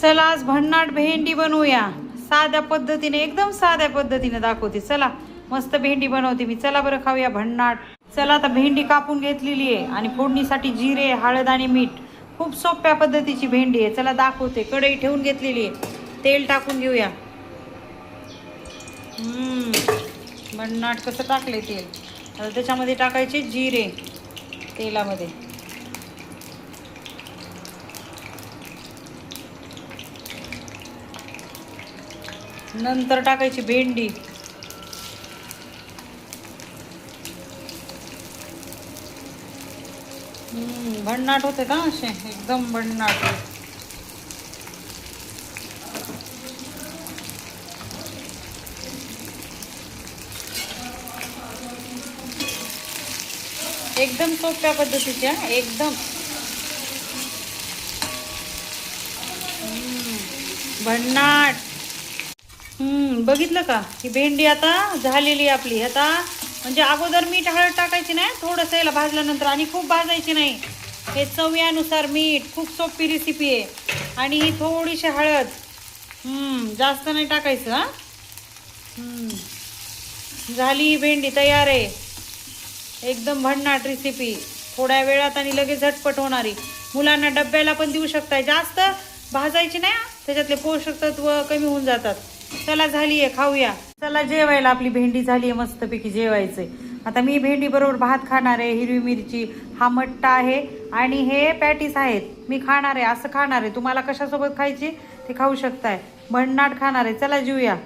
चला आज भन्नाट भेंडी बनवूया साध्या पद्धतीने, एकदम साध्या पद्धतीने दाखवते. चला मस्त भेंडी बनवते मी. चला बरं खाऊया भन्नाट. चला आता भेंडी कापून घेतलेली आहे आणि फोडणीसाठी जिरे, हळद आणि मीठ. खूप सोप्या पद्धतीची भेंडी आहे. चला दाखवते. कढई ठेवून घेतलेली आहे. तेल टाकून घेऊया. भन्नाट कसं टाकले तेल. आता त्याच्यामध्ये टाकायचे जिरे तेलामध्ये. नंतर टाकायची भेंडी. भन्नाट होते का असे, एकदम भन्नाट. एकदम सोप्या पद्धतीच्या, एकदम भन्नाट. बघितलं का, ही भेंडी आता झालेली आपली. आता म्हणजे अगोदर मीठ हळद टाकायची नाही, थोडंसं याला भाजल्यानंतर, आणि खूप भाजायची नाही. हे चवीनुसार मीठ. खूप सोपी रेसिपी आहे. आणि ही थोडीशी हळद, जास्त नाही टाकायचं. झाली ही भेंडी तयार आहे. एकदम भन्नाट रेसिपी, थोड्या वेळात आणि लगेच झटपट होणारी. मुलांना डब्याला पण देऊ शकताय. जास्त भाजायची नाही, त्याच्यातले पोषक तत्व कमी होऊन जातात. चला झाली आहे, खाऊया. चला जेवायला. आपली भेंडी झाली आहे, मस्तपैकी जेवायचंय. आता मी भेंडी बरोबर भात खाणार आहे. हिरवी मिरची, हा मट्टा आहे आणि हे पॅटीस आहेत. मी खाणार आहे, असं खाणार आहे. तुम्हाला कशासोबत खायची ते खाऊ शकताय. भन्नाट खाणार आहे. चला जेऊया.